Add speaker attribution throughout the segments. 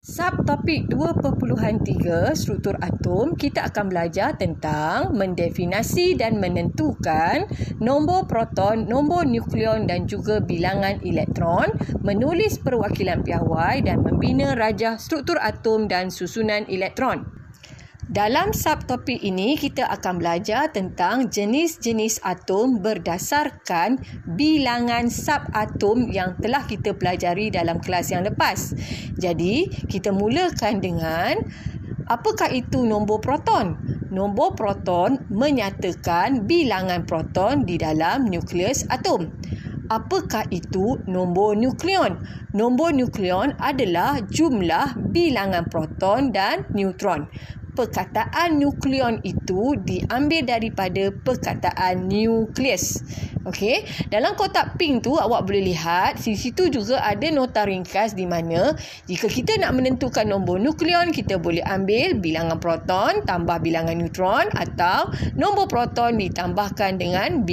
Speaker 1: Subtopik 2.3 struktur atom, kita akan belajar tentang mendefinisi dan menentukan nombor proton, nombor nukleon dan juga bilangan elektron, menulis perwakilan piawai dan membina rajah struktur atom dan susunan elektron. Dalam subtopik ini, kita akan belajar tentang jenis-jenis atom berdasarkan bilangan subatom yang telah kita pelajari dalam kelas yang lepas. Jadi, kita mulakan dengan apakah itu nombor proton? Nombor proton menyatakan bilangan proton di dalam nukleus atom. Apakah itu nombor nukleon? Nombor nukleon adalah jumlah bilangan proton dan neutron. Perkataan nukleon itu diambil daripada perkataan nukleus. Okey, dalam kotak pink tu awak boleh lihat di situ juga ada nota ringkas di mana jika kita nak menentukan nombor nukleon, kita boleh ambil bilangan proton tambah bilangan neutron atau nombor proton ditambahkan dengan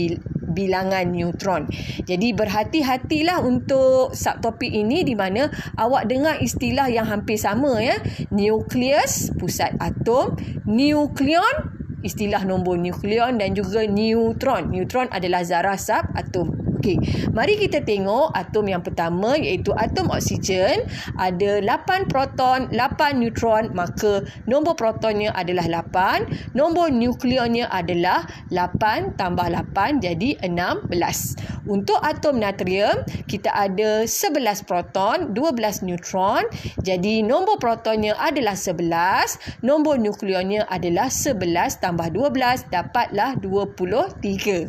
Speaker 1: bilangan neutron. Jadi berhati-hatilah untuk subtopik ini di mana awak dengar istilah yang hampir sama ya. Nukleus, pusat atom, nukleon, istilah nombor nukleon dan juga neutron. Neutron adalah zarah subatom. Okey, mari kita tengok atom yang pertama iaitu atom oksigen. Ada 8 proton, 8 neutron, maka nombor protonnya adalah 8. Nombor nukleonnya adalah 8 tambah 8 jadi 16. Untuk atom natrium, kita ada 11 proton, 12 neutron. Jadi nombor protonnya adalah 11. Nombor nukleonnya adalah 11 tambah 12 dapatlah 23.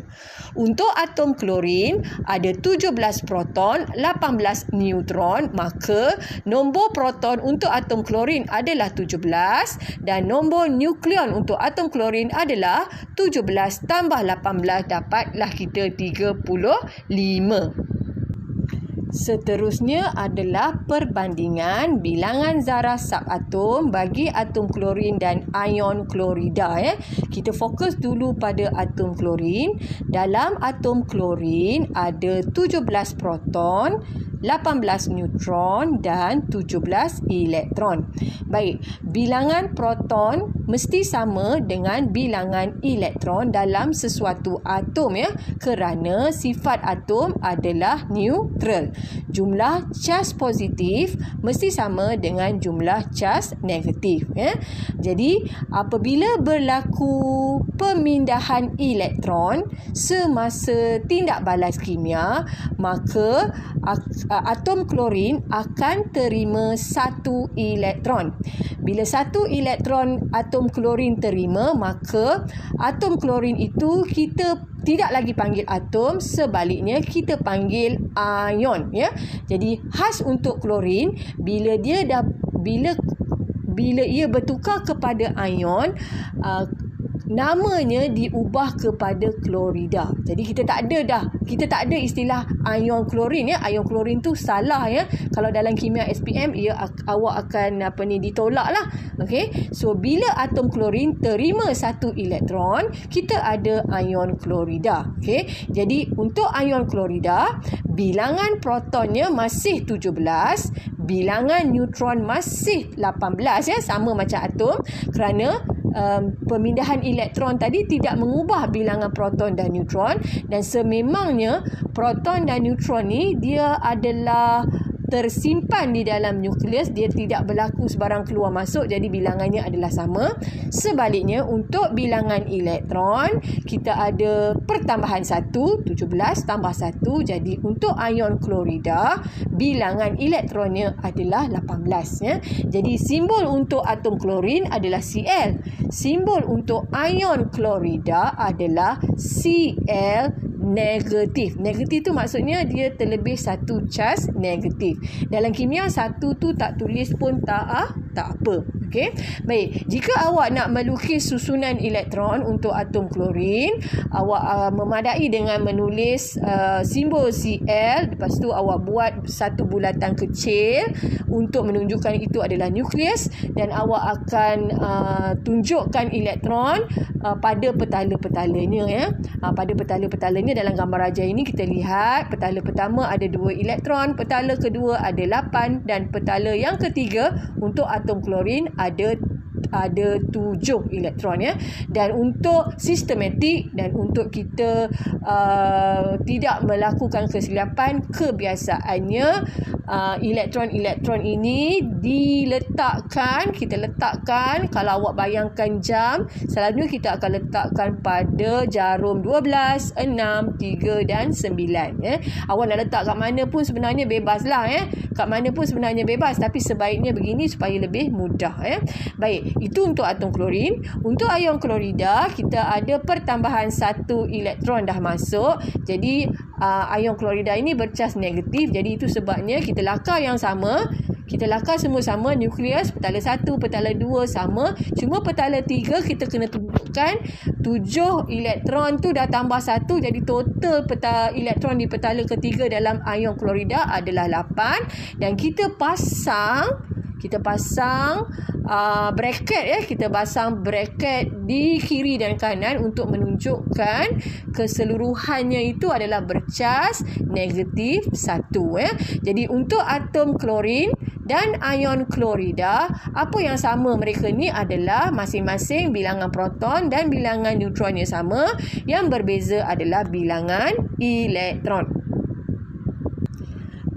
Speaker 1: Untuk atom klorin, ada 17 proton, 18 neutron, maka nombor proton untuk atom klorin adalah 17 dan nombor nukleon untuk atom klorin adalah 17 tambah 18 dapatlah kita 35. Seterusnya adalah perbandingan bilangan zarah subatom bagi atom klorin dan ion klorida. Kita fokus dulu pada atom klorin. Dalam atom klorin ada 17 proton, 18 neutron dan 17 elektron. Baik, bilangan proton mesti sama dengan bilangan elektron dalam sesuatu atom ya, kerana sifat atom adalah neutral. Jumlah cas positif mesti sama dengan jumlah cas negatif ya. Jadi apabila berlaku pemindahan elektron semasa tindak balas kimia, maka atom klorin akan terima 1 elektron. Bila 1 elektron atom klorin terima, maka atom klorin itu kita tidak lagi panggil atom, sebaliknya kita panggil ion ya. Jadi khas untuk klorin, bila ia bertukar kepada ion, namanya diubah kepada klorida. Jadi kita tak ada istilah ion klorin ya. Ion klorin tu salah ya. Kalau dalam kimia SPM awak akan ditolak lah. Okey. So bila atom klorin terima 1 elektron, kita ada ion klorida. Okey. Jadi untuk ion klorida, bilangan protonnya masih 17, bilangan neutron masih 18 ya, sama macam atom, kerana pemindahan elektron tadi tidak mengubah bilangan proton dan neutron, dan sememangnya proton dan neutron ni dia adalah tersimpan di dalam nukleus, dia tidak berlaku sebarang keluar masuk, jadi bilangannya adalah sama. Sebaliknya untuk bilangan elektron, kita ada pertambahan 1, 17 tambah 1, jadi untuk ion klorida bilangan elektronnya adalah 18 ya. Jadi simbol untuk atom klorin adalah Cl. Simbol untuk ion klorida adalah Cl negatif. Negatif tu maksudnya dia terlebih 1 cas negatif. Dalam kimia 1 tu tak tulis pun tak tak apa. Okey. Baik, jika awak nak melukis susunan elektron untuk atom klorin, awak memadai dengan menulis simbol Cl, lepas tu awak buat satu bulatan kecil untuk menunjukkan itu adalah nukleus, dan awak akan tunjukkan elektron pada petala-petalanya ya. Pada petala-petalanya dalam gambar raja ini kita lihat petala pertama ada 2 elektron, petala kedua ada 8 dan petala yang ketiga untuk atom klorin ada 7 elektron ya. Dan untuk sistematik dan untuk kita tidak melakukan kesilapan, kebiasaannya elektron-elektron ini kita letakkan, kalau awak bayangkan jam, selalunya kita akan letakkan pada jarum 12, 6, 3 dan 9 ya. Awak nak letak kat mana pun sebenarnya bebaslah ya. Kat mana pun sebenarnya bebas, tapi sebaiknya begini supaya lebih mudah ya. Baik, itu untuk atom klorin. Untuk ion klorida kita ada pertambahan 1 elektron dah masuk. Jadi ion klorida ini bercas negatif. Jadi itu sebabnya kita lakar yang sama. Kita lakar semua sama, nukleus petala 1, petala 2 sama. Cuma petala 3 kita kena tunjukkan 7 elektron tu dah tambah 1. Jadi total elektron di petala ketiga dalam ion klorida adalah 8. Dan kita pasang bracket ya, kita pasang bracket di kiri dan kanan untuk menunjukkan keseluruhannya itu adalah bercas negatif 1 ya. Jadi untuk atom klorin dan ion klorida, apa yang sama mereka ni adalah masing-masing bilangan proton dan bilangan neutronnya sama, yang berbeza adalah bilangan elektron.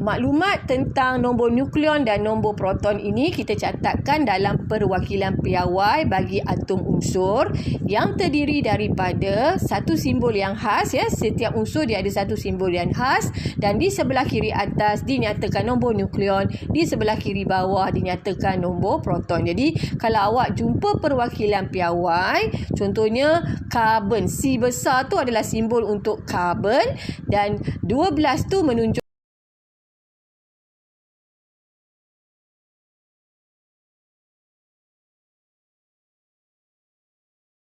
Speaker 1: Maklumat tentang nombor nukleon dan nombor proton ini kita catatkan dalam perwakilan piawai bagi atom unsur yang terdiri daripada satu simbol yang khas ya. Setiap unsur dia ada satu simbol yang khas, dan di sebelah kiri atas dinyatakan nombor nukleon, di sebelah kiri bawah dinyatakan nombor proton. Jadi kalau awak jumpa perwakilan piawai, contohnya karbon, C besar tu adalah simbol untuk karbon, dan 12 tu menunjuk